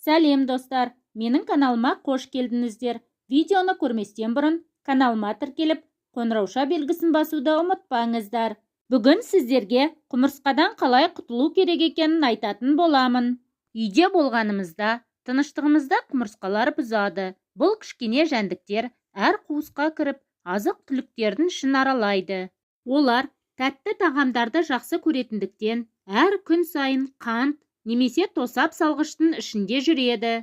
Сәлем достар, менің каналыма қош келдіңіздер. Видеоны көрместен бұрын каналыма тіркеліп, қоңырауша белгісін басуды ұмытпаңыздар. Бүгін сіздерге құмырсқадан қалай құтылу керек екенін айтатын боламын. Үйде болғанымызда, тыныштығымызда құмырсқалар бұзады. Бұл кішкене жәндіктер әр қуысқа кіріп, азық-түліктердің ішін аралайды. Олар тәтті тағамдарды жақсы көретіндіктен, әр күн сайын қант немесе тосап салғыштың ішінде жүреді.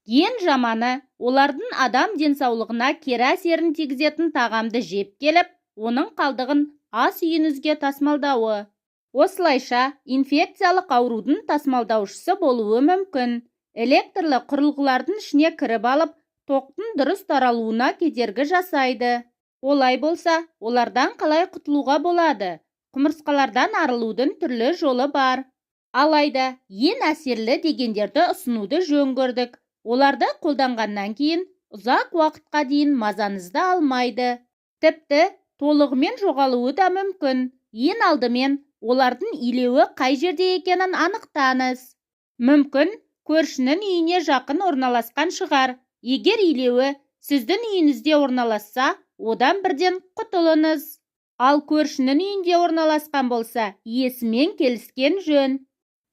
Ең жаманы, олардың адам денсаулығына кері әсерін тигізетін тағамды жеп келіп, оның қалдығын ас үйіңізге тасымалдауы. Осылайша, инфекциялық аурудың тасымалдаушысы болуы мүмкін. Электрлі құрылғылардың ішіне кіріп алып, тоқтың дұрыс таралуына кедергі жасайды. Олай болса, олардан қалай құтылуға болады? Құмырсқалардан арылудың түрлі жолы бар. Алайда, ең әсерлі дегендерді ұсынуды жөн көрдік. Оларды қолданғаннан кейін ұзақ уақытқа дейін мазаңызды алмайды. Тіпті толығымен жоғалуы да мүмкін. Ең алдымен олардың илеуі қай жерде екенін анықтаңыз. Мүмкін көршінің үйіне жақын орналасқан шығар. Егер илеуі сіздің үйіңізде орналасса, одан бірден құтылыңыз. Ал көршінің үйінде орналасқан болса, иесімен келіскен жөн.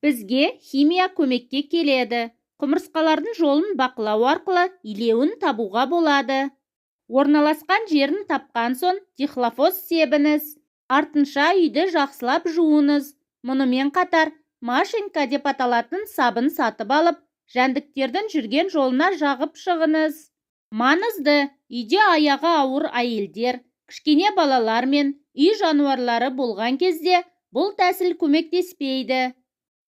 Бізге химия көмекке келеді. Құмырсқалардың жолын бақылау арқылы илеуін табуға болады. Орналасқан жерін тапқан соң дихлофос себіңіз. Артынша үйді жақсылап жуыңыз. Мұнымен қатар машинка деп аталатын сабын сатып алып, жәндіктердің жүрген жолына жағып шығыңыз. Маңызды, үйде аяғы ауыр әйелдер, кішкене балалар мен үй жануарлары болған кезде бұл тәсіл көмектеспейді.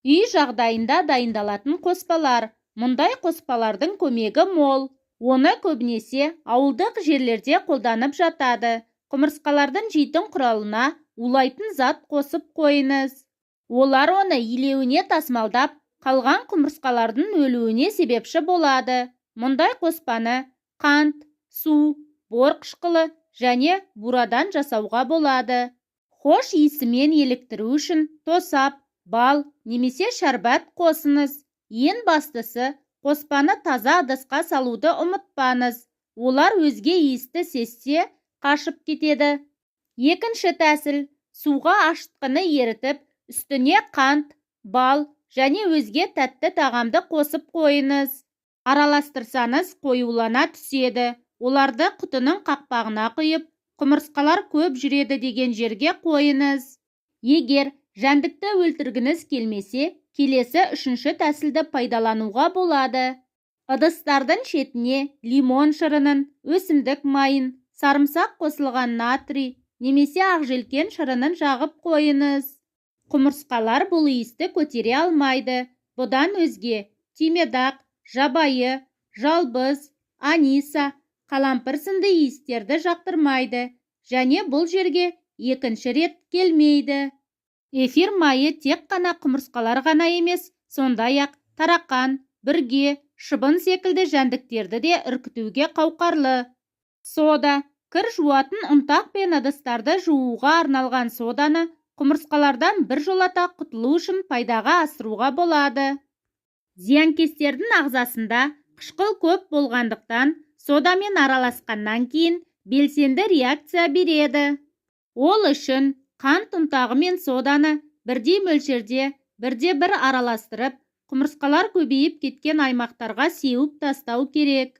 Үй жағдайында дайындалатын қоспалар. Мұндай қоспалардың көмегі мол. Оны көбінесе ауылдық жерлерде қолданып жатады. Құмырсқалардың жейтін құралына улайтын зат қосып қойыңыз. Олар оны илеуіне тасымалдап, қалған құмырсқалардың өлуіне себепші болады. Мұндай қоспаны қант, су, бор қышқылы және бурадан жасауға болады. Хош иісімен еліктіру үшін тосап, бал немесе шәрбат қосыңыз. Ең бастысы, қоспаны таза ыдысқа салуды ұмытпаңыз. Олар өзге иісті сезсе, қашып кетеді. Екінші тәсіл, суға ашытқыны ерітіп, үстіне қант, бал және өзге тәтті тағамды қосып қойыңыз. Араластырсаңыз қоюлана түседі. Оларды құтының қақпағына құйып, құмырсқалар көп жүреді деген жерге қойыңыз. Егер жәндікті өлтіргіңіз келмесе, келесі үшінші тәсілді пайдалануға болады. Ыдыстардың шетіне лимон шырынын, өсімдік майын, сарымсақ қосылған натрий немесе ақжелкен шырынын жағып қойыңыз. Құмырсқалар бұл иісті көтере алмайды. Бұдан өзге түймедақ, жабайы, жалбыз, аниса, қалампыр сынды иістерді жақтырмайды және бұл жерге екінші рет келмейді. Эфир майы тек қана құмырсқалар ғана емес, сондай-ақ тарақан, бүрге, шыбын секілді жәндіктерді де үркітуге қауқарлы. Сода, кір жуатын ұнтақ пен ыдыстарды жууға арналған соданы құмырсқалардан біржолата құтылу үшін пайдаға асыруға болады. Зиянкестердің ағзасында қышқыл көп болғандықтан, содамен араласқаннан кейін белсенді реакция береді. Ол үшін қант ұнтағы мен соданы бірдей мөлшерде, бірде-бір араластырып, құмырсқалар көбейіп кеткен аймақтарға сеуіп тастау керек.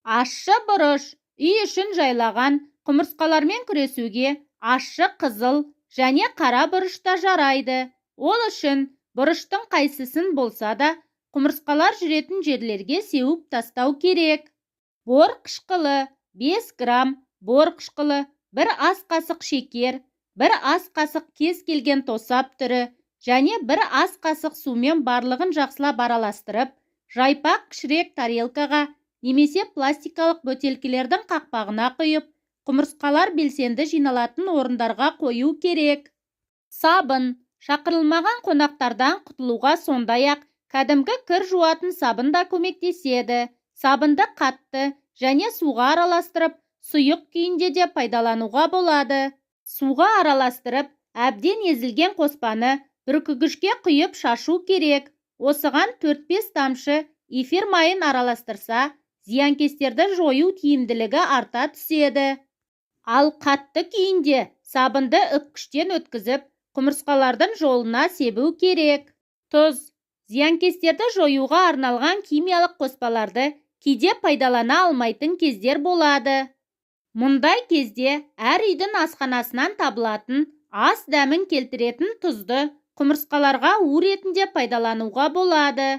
Ащы бұрыш, үй үшін жайлаған құмырсқалармен күресуге ащы қызыл және қара бұрышта жарайды. Ол үшін бұрыштың қайсысын болса да, құмырсқалар жүретін жерлерге сеуіп тастау керек. Бор қышқылы, 5 грамм бор қышқылы, 1 ас қасық шекер, 1 ас қасық кез келген тосап түрі және 1 ас қасық сумен барлығын жақсылап араластырып, жайпақ кішірек тарелкаға немесе пластикалық бөтелкелердің қақпағына құйып, құмырсқалар белсенді жиналатын орындарға қою керек. Сабын, шақырылмаған қонақтардан құтылуға сондай-ақ кәдімгі кір жуатын сабын да көмектеседі. Сабынды қатты және суға араластырып, сұйық күйінде де пайдалануға болады. Суға араластырып, әбден езілген қоспаны бүркігішке құйып шашу керек. Осыған 4-5 тамшы эфир майын араластырса, зиянкестерді жою тиімділігі арта түседі. Ал қатты күйінде сабынды үпкіштен өткізіп, құмырсқалардың жолына себу керек. Тұз. Зиянкестерді жоюға арналған химиялық қоспаларды кейде пайдалана алмайтын кездер болады. Мұндай кезде әр үйдің асханасынан табылатын ас дәмін келтіретін тұзды құмырсқаларға у ретінде пайдалануға болады.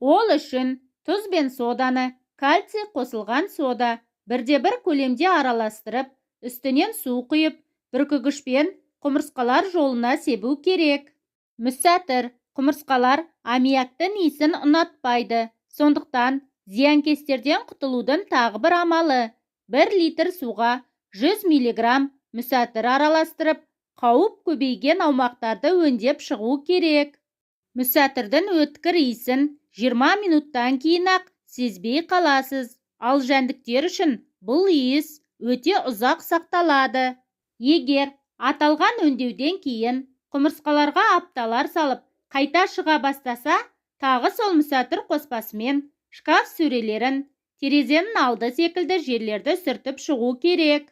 Ол үшін тұз бен соданы, кальций қосылған сода бірде-бір көлемде араластырып, үстінен су құйып, бүркігішпен құмырсқалар жолына себу керек. Мүсәтір. Құмырсқалар аммиактың иісін ұнатпайды. Сондықтан зиянкестерден құтылудың тағы бір амалы: 1 литр суға 100 мг мүсәтір араластырып, қауіп көбейген аумақтарды өңдеп шығу керек. Мүсәтірдің өткір иісін 20 минуттан кейін-ақ сезбей қаласыз. Ал жәндіктер үшін бұл иіс өте ұзақ сақталады. Егер аталған өңдеуден кейін құмырсқаларға апталар салып, қайта шыға бастаса, тағы сол мүсәтір қоспасымен шкаф сөрелерін, терезенің алды секілді жерлерді сүртіп шығу керек.